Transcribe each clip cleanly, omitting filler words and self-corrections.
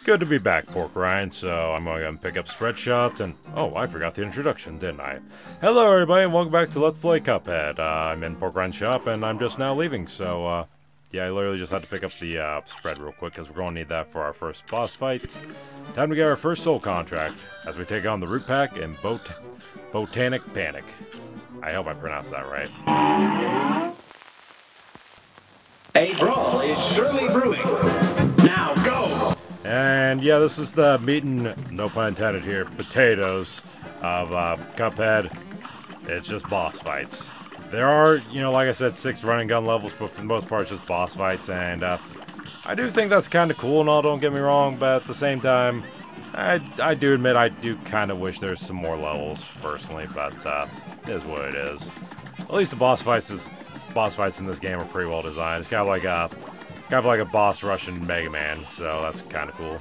Good to be back, Pork Rind, so I'm going to pick up spread shots, and oh, I forgot the introduction, didn't I? Hello everybody, and welcome back to Let's Play Cuphead. I'm in Pork Rind's shop, and I'm just now leaving, so, yeah, I literally just had to pick up the, spread real quick, because we're going to need that for our first boss fight. Time to get our first soul contract, as we take on the Root Pack and Botanic Panic. I hope I pronounced that right. A brawl is surely brewing. Now go! And yeah, this is the meat and, no pun intended here, potatoes of Cuphead. It's just boss fights. There are, you know, like I said, 6 running gun levels, but for the most part, it's just boss fights. And I do think that's kind of cool and all, don't get me wrong, but at the same time, I do admit I do kind of wish there's some more levels, personally, but it is what it is. At least the boss fights in this game are pretty well designed. It's kind of like a boss rush in Mega Man, so that's kind of cool.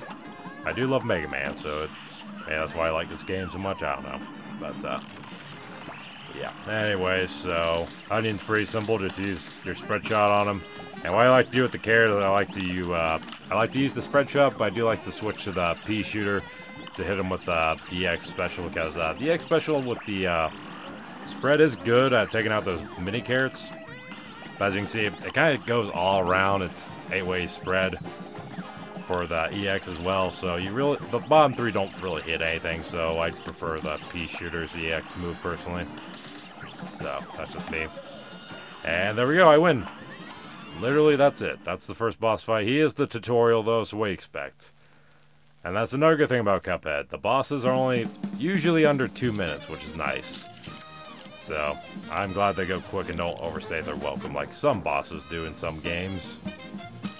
I do love Mega Man, so yeah, that's why I like this game so much. I don't know, but yeah. Anyways, so Onion's pretty simple. Just use your spread shot on them. And what I like to do with the carrot, I like to use the spread shot, but I do like to switch to the pea shooter to hit them with the EX special, because the EX special with the spread is good at taking out those mini carrots. But as you can see, it kind of goes all around. It's 8-way spread for the EX as well. So the bottom 3 don't really hit anything. So I prefer the pea shooter's EX move personally. So that's just me. And there we go. I win. Literally, that's it. That's the first boss fight. He is the tutorial though, so what do you expect? And that's another good thing about Cuphead. The bosses are only usually under 2 minutes, which is nice. So, I'm glad they go quick and don't overstay their welcome like some bosses do in some games.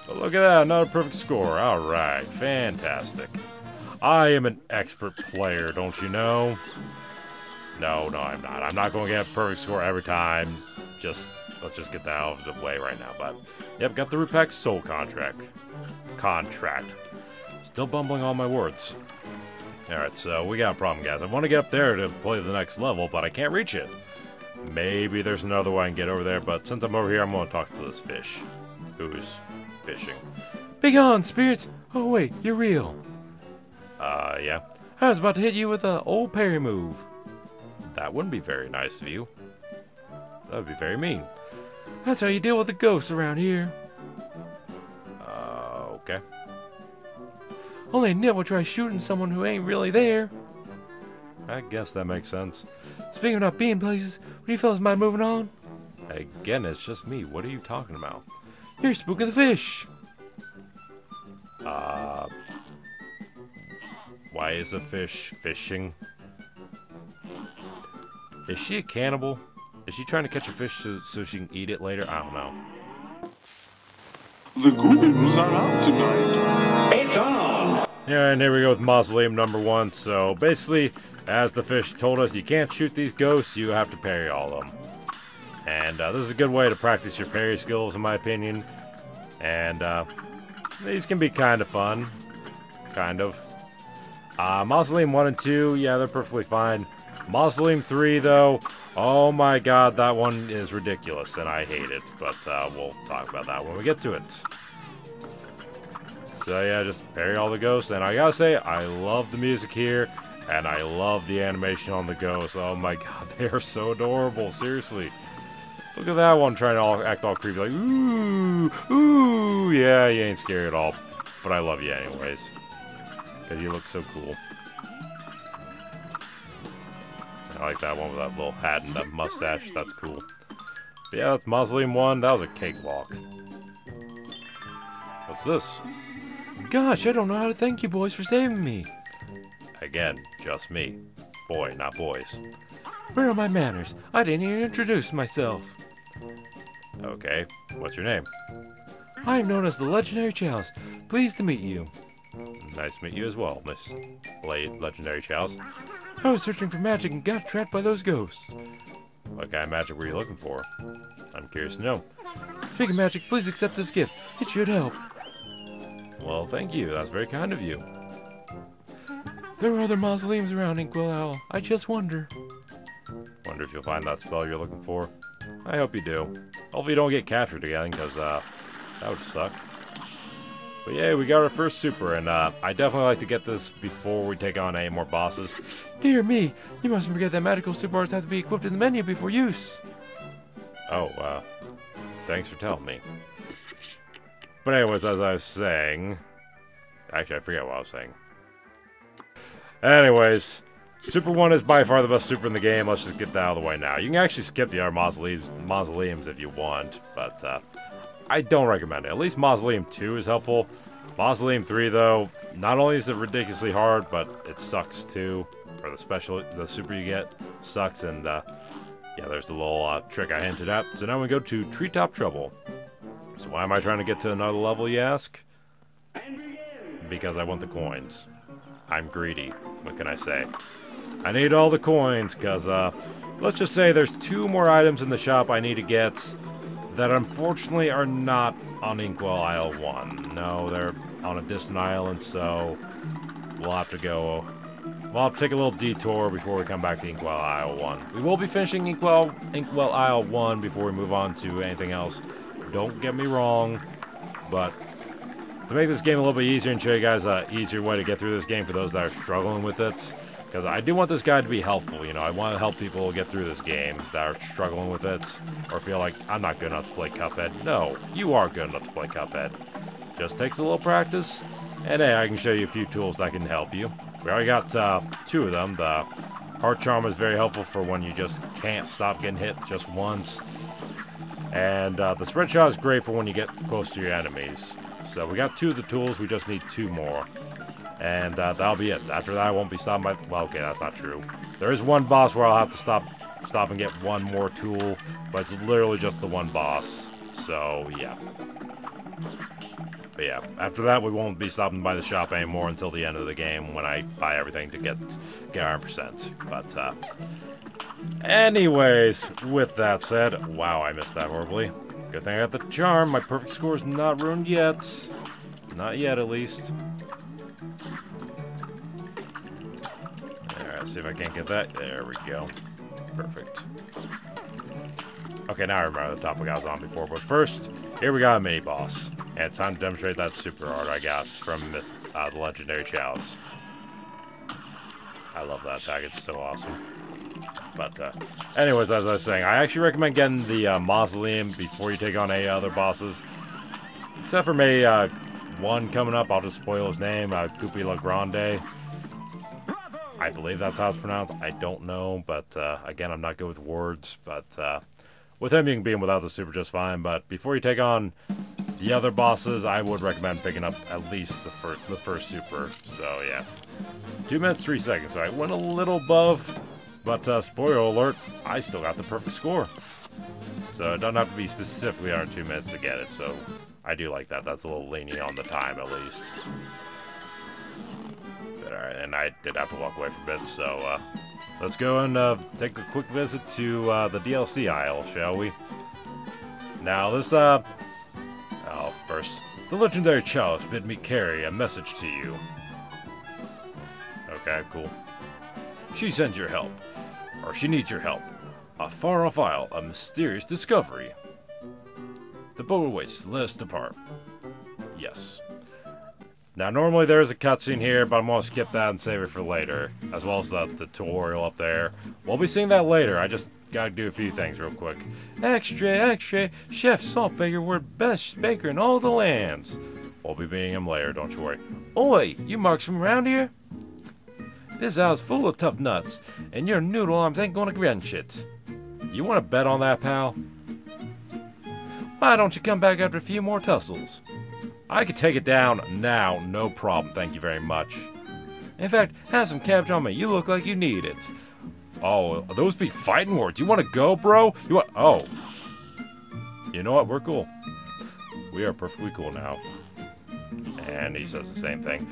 But look at that, another perfect score. Alright, fantastic. I am an expert player, don't you know? No, I'm not. I'm not going to get a perfect score every time. Let's just get that out of the way right now. But, yep, got the Root Pack Soul Contract. Still bumbling all my words. Alright, so we got a problem, guys. I want to get up there to play the next level, but I can't reach it. Maybe there's another way I can get over there, but since I'm over here, I'm going to talk to this fish. Who's fishing. Begone, spirits! Oh, wait, you're real. Yeah. I was about to hit you with an old parry move. That wouldn't be very nice of you. That would be very mean. That's how you deal with the ghosts around here. Okay. Only a nit will try shooting someone who ain't really there. I guess that makes sense. Speaking of not being places, would you fellas mind moving on? Again, it's just me. What are you talking about? You're spooking the fish. Why is the fish fishing? Is she a cannibal? Is she trying to catch a fish so she can eat it later? I don't know. The ghouls are out tonight. It's on! Yeah, and here we go with Mausoleum Number One. So basically, as the fish told us, you can't shoot these ghosts, you have to parry all of them. And this is a good way to practice your parry skills, in my opinion. And these can be kind of fun. Kind of. Mausoleum 1 and 2, yeah, they're perfectly fine. Mausoleum 3, though, oh my god, that one is ridiculous, and I hate it. But we'll talk about that when we get to it. So yeah, just parry all the ghosts, and I gotta say, I love the music here, and I love the animation on the ghosts. Oh my god, they are so adorable, seriously. Look at that one trying to act all creepy, like, ooh, ooh, yeah, you ain't scary at all, but I love you anyways, because you look so cool. I like that one with that little hat and that mustache, that's cool. But yeah, that's Mausoleum 1, that was a cakewalk. What's this? Gosh, I don't know how to thank you boys for saving me. Again, just me. Boy, not boys. Where are my manners? I didn't even introduce myself. Okay, what's your name? I am known as the Legendary Chalice. Pleased to meet you. Nice to meet you as well, Miss Legendary Chalice. I was searching for magic and got trapped by those ghosts. What kind of magic were you looking for? I'm curious to know. Speaking of magic, please accept this gift. It should help. Well, thank you. That's very kind of you. There are other mausoleums around Inkwell Owl. I just wonder. Wonder if you'll find that spell you're looking for. I hope you do. Hopefully you don't get captured again, because that would suck. But yeah, we got our first super, and I definitely like to get this before we take on any more bosses. Dear me, you mustn't forget that magical super bars have to be equipped in the menu before use. Oh, thanks for telling me. But anyways, as I was saying... Actually, I forget what I was saying. Anyways, Super 1 is by far the best super in the game. Let's just get that out of the way now. You can actually skip the other mausoleums if you want, but I don't recommend it. At least Mausoleum 2 is helpful. Mausoleum 3, though, not only is it ridiculously hard, but it sucks too. Or the super you get sucks, and yeah, there's the little trick I hinted at. So now we go to Treetop Trouble. So why am I trying to get to another level, you ask? Because I want the coins. I'm greedy. What can I say? I need all the coins, because, let's just say there's 2 more items in the shop I need to get that unfortunately are not on Inkwell Isle 1. No, they're on a distant island, so we'll have to go... Well, I'll take a little detour before we come back to Inkwell Isle 1. We will be finishing Inkwell Isle 1 before we move on to anything else. Don't get me wrong, but to make this game a little bit easier and show you guys an easier way to get through this game for those that are struggling with it, because I do want this guide to be helpful, you know, I want to help people get through this game that are struggling with it, or feel like, I'm not good enough to play Cuphead. No, you are good enough to play Cuphead. Just takes a little practice, and hey, I can show you a few tools that can help you. We already got 2 of them. The Heart Charm is very helpful for when you just can't stop getting hit just once. And the Spread Shot is great for when you get close to your enemies. So we got 2 of the tools, we just need 2 more. And that'll be it. After that, I won't be stopped by... Well, okay, that's not true. There is one boss where I'll have to stop and get 1 more tool, but it's literally just the 1 boss. So, yeah. But yeah, after that, we won't be stopping by the shop anymore until the end of the game when I buy everything to get 100%. But, anyways, with that said, wow, I missed that horribly. Good thing I got the charm. My perfect score is not ruined yet. Not yet, at least. Alright, see if I can't get that. There we go. Perfect. Okay, now I remember the topic I was on before. But first, here we got a mini-boss. And it's time to demonstrate that super art I got from the Legendary Chalice. I love that tag. It's so awesome. But, anyways, as I was saying, I actually recommend getting the Mausoleum before you take on any other bosses. Except for May 1 coming up, I'll just spoil his name, Goopy La Grande. I believe that's how it's pronounced. I don't know, but, again, I'm not good with words. But, with him, you can beat him without the super just fine. But before you take on the other bosses, I would recommend picking up at least the first super. So, yeah. 2 minutes, 3 seconds. So I went a little above... But, spoiler alert, I still got the perfect score. So, it doesn't have to be specifically under 2 minutes to get it, so I do like that. That's a little lenient on the time, at least. But, alright, and I did have to walk away for a bit, so, let's go and, take a quick visit to, the DLC aisle, shall we? Now, this, oh, first, the Legendary Chalice bid me carry a message to you. Okay, cool. She sends your help. Or she needs your help. A far-off isle, a mysterious discovery. The boat awaits, let us depart. Yes. Now, normally there's a cutscene here, but I'm going to skip that and save it for later. As well as the tutorial up there. We'll be seeing that later, I just gotta do a few things real quick. Extra, extra, Chef Saltbaker, we're best baker in all the lands. We'll be beating him later, don't you worry. Oi, you marks from around here? This house full of tough nuts, and your noodle arms ain't gonna grunch it. You wanna bet on that, pal? Why don't you come back after a few more tussles? I could take it down now, no problem, thank you very much. In fact, have some cabbage on me, you look like you need it. Oh, those be fighting words. You wanna go, bro? You want- oh. You know what, we're cool. We are perfectly cool now. And he says the same thing.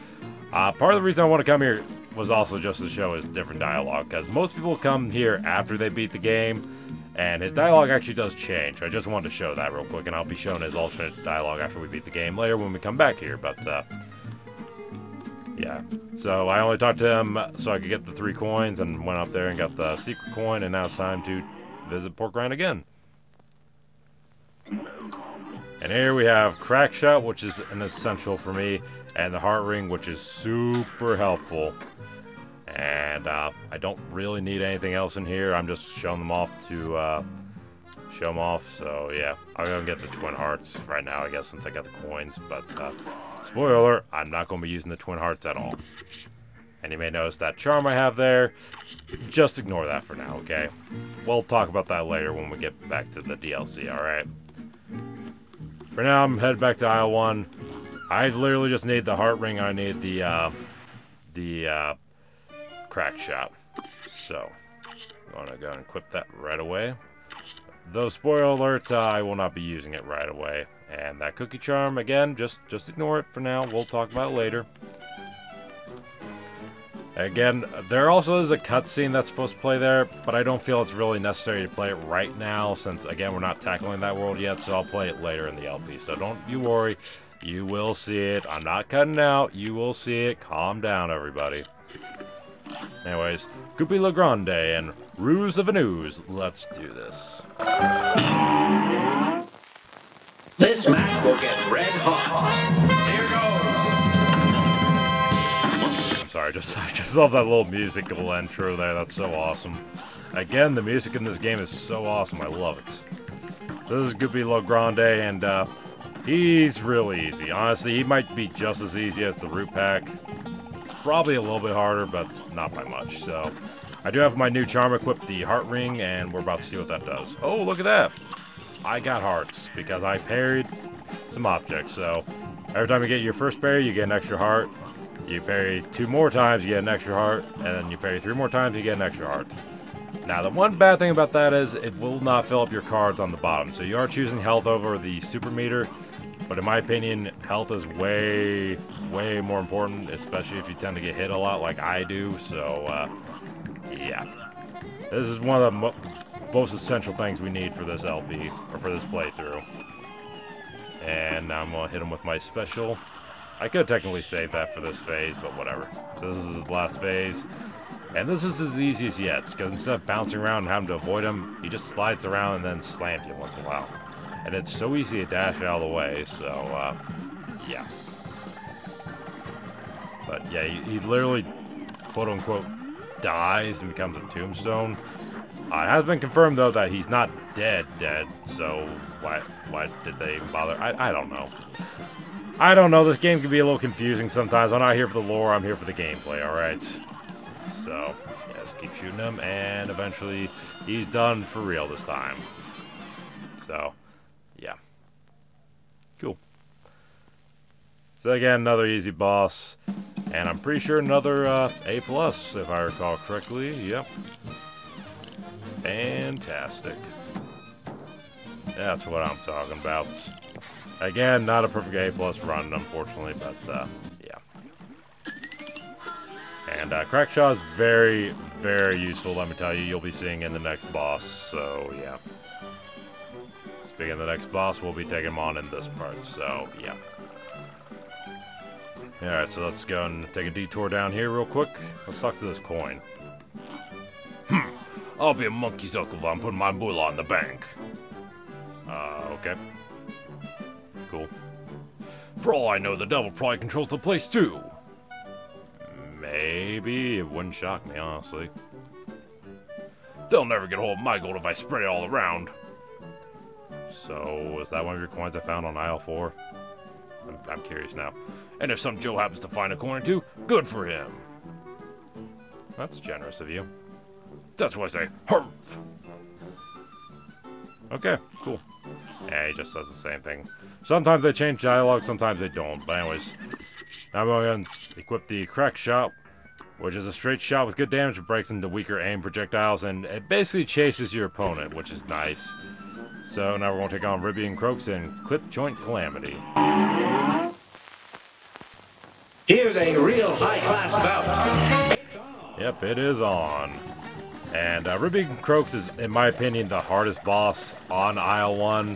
Part of the reason I want to come here was also just to show his different dialogue, because most people come here after they beat the game, and his dialogue actually does change. I just wanted to show that real quick, and I'll be showing his alternate dialogue after we beat the game later when we come back here, but, yeah. So I only talked to him so I could get the 3 coins, and went up there and got the secret coin, and now it's time to visit Pork Rind again. And And here we have Crack Shot, which is an essential for me, and the Heart Ring, which is super helpful. And I don't really need anything else in here. I'm just showing them off to show them off. So yeah, I'll go and get the Twin Hearts right now, I guess, since I got the coins. But spoiler alert, I'm not going to be using the Twin Hearts at all. And you may notice that charm I have there. Just ignore that for now, okay? We'll talk about that later when we get back to the DLC, alright? For now, I'm headed back to Aisle 1. I literally just need the Heart Ring. I need the Crack Shot. So, I'm going to go and equip that right away. Though, spoiler alert, I will not be using it right away. And that Cookie Charm, again, just ignore it for now. We'll talk about it later. Again, there also is a cutscene that's supposed to play there, but I don't feel it's really necessary to play it right now, since, again, we're not tackling that world yet, so I'll play it later in the LP. So don't you worry, you will see it. I'm not cutting out, you will see it. Calm down, everybody. Anyways, Goopy Le Grande and Ruse of a News. Let's do this. This match will get red hot. Here goes. Sorry, I just love that little musical intro there. That's so awesome. Again, the music in this game is so awesome. I love it. So this is Goopy Le Grande, and he's really easy. Honestly, he might be just as easy as the Root Pack. Probably a little bit harder, but not by much. So I do have my new charm equipped, the Heart Ring, and we're about to see what that does. Oh, look at that. I got hearts because I parried some objects. So every time you get your first parry, you get an extra heart. You parry 2 more times, you get an extra heart, and then you parry 3 more times, you get an extra heart. Now, the one bad thing about that is it will not fill up your cards on the bottom. So you are choosing health over the super meter, but in my opinion, health is way, way more important, especially if you tend to get hit a lot like I do. So, yeah. This is one of the most essential things we need for this LP, or for this playthrough. And now I'm going to hit him with my special. I could technically save that for this phase, but whatever. So this is his last phase. And this is as easy as yet, because instead of bouncing around and having to avoid him, he just slides around and then slams you once in a while. And it's so easy to dash out of the way, so, yeah. But yeah, he literally, quote-unquote, dies and becomes a tombstone. It has been confirmed, though, that he's not dead, so why did they even bother? I don't know. I don't know, this game can be a little confusing sometimes. I'm not here for the lore, I'm here for the gameplay, alright? So, yeah, just keep shooting him, and eventually he's done for real this time. So, yeah. Cool. So again, another easy boss, and I'm pretty sure another A+, if I recall correctly. Yep. Fantastic. That's what I'm talking about. Again, not a perfect A+ run, unfortunately, but, yeah. And, Crackshaw is very, very useful, let me tell you. You'll be seeing in the next boss, so, yeah. Speaking of the next boss, we'll be taking him on in this part, so, yeah. Alright, so let's go and take a detour down here real quick. Let's talk to this coin. I'll be a monkey's uncle if I'm putting my moolah in the bank. Okay. Cool. For all I know, the devil probably controls the place too. Maybe. It wouldn't shock me, honestly. They'll never get a hold of my gold if I spread it all around. So, is that one of your coins I found on aisle 4? I'm curious now. And if some Joe happens to find a coin or two, good for him. That's generous of you. That's why I say, HURF! Okay, cool. Yeah, he just does the same thing. Sometimes they change dialogue, sometimes they don't. But anyways, now I'm going to equip the Crack Shot, which is a straight shot with good damage. It breaks into weaker aim projectiles, and it basically chases your opponent, which is nice. So now we're going to take on Ribby and Croaks and Clip Joint Calamity. Here's a real high-class bout. Yep, it is on. And Ribby and Croaks is, in my opinion, the hardest boss on aisle 1.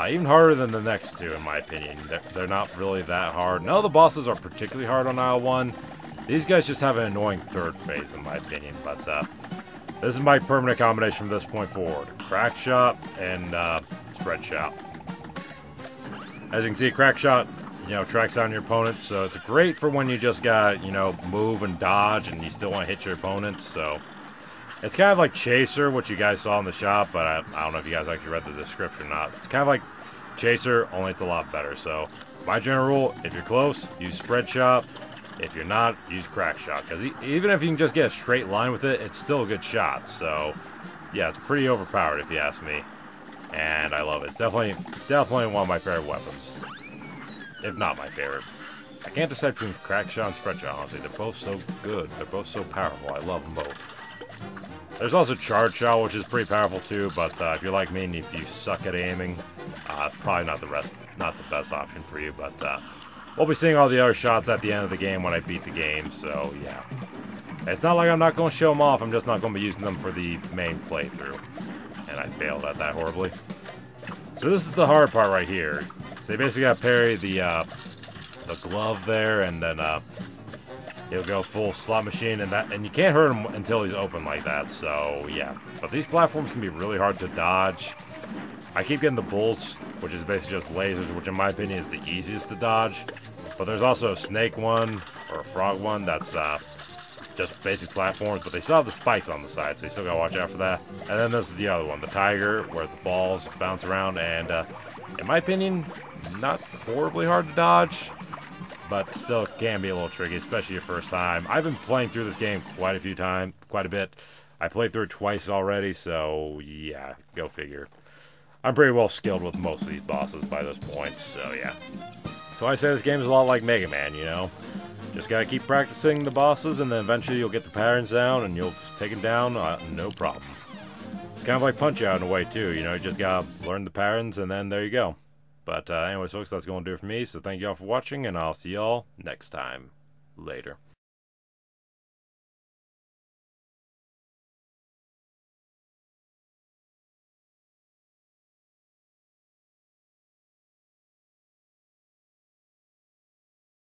Even harder than the next two, in my opinion. They're not really that hard. None of the bosses are particularly hard on aisle 1. These guys just have an annoying third phase, in my opinion. But this is my permanent combination from this point forward. Crack Shot and Spread Shot. As you can see, crack shot, you know, tracks down your opponent, so it's great for when you just got, you know, move and dodge and you still want to hit your opponent, so... It's kind of like Chaser, which you guys saw in the shop, but I don't know if you guys actually read the description or not. It's kind of like Chaser, only it's a lot better, so... My general rule, if you're close, use spread shot. If you're not, use crack shot, because even if you can just get a straight line with it, it's still a good shot, so... Yeah, it's pretty overpowered if you ask me. And I love it. It's definitely one of my favorite weapons. If not my favorite. I can't decide between crack shot and spread shot, honestly. They're both so good. They're both so powerful. I love them both. There's also charge shot, which is pretty powerful too, but if you're like me and if you suck at aiming, probably not the best option for you, but we'll be seeing all the other shots at the end of the game when I beat the game, so yeah. It's not like I'm not going to show them off, I'm just not going to be using them for the main playthrough. And I failed at that horribly. So this is the hard part right here. So you basically got to parry the glove there, and then he'll go full slot machine, and you can't hurt him until he's open like that, so yeah. But these platforms can be really hard to dodge. I keep getting the bolts, which is basically just lasers, which in my opinion is the easiest to dodge. But there's also a snake one, or a frog one, that's just basic platforms, but they still have the spikes on the side, so you still gotta watch out for that. And then this is the other one, the tiger, where the balls bounce around, and in my opinion, not horribly hard to dodge, but still can be a little tricky, especially your first time. I've been playing through this game quite a bit. I played through it twice already, so yeah, go figure. I'm pretty well skilled with most of these bosses by this point, so yeah. So I say this game is a lot like Mega Man, you know? Just gotta keep practicing the bosses, and then eventually you'll get the patterns down, and you'll take them down, no problem. It's kind of like Punch-Out in a way, too, you know? You just gotta learn the patterns, and then there you go. But anyways, folks, that's gonna do it for me, so thank you all for watching, and I'll see y'all next time. Later.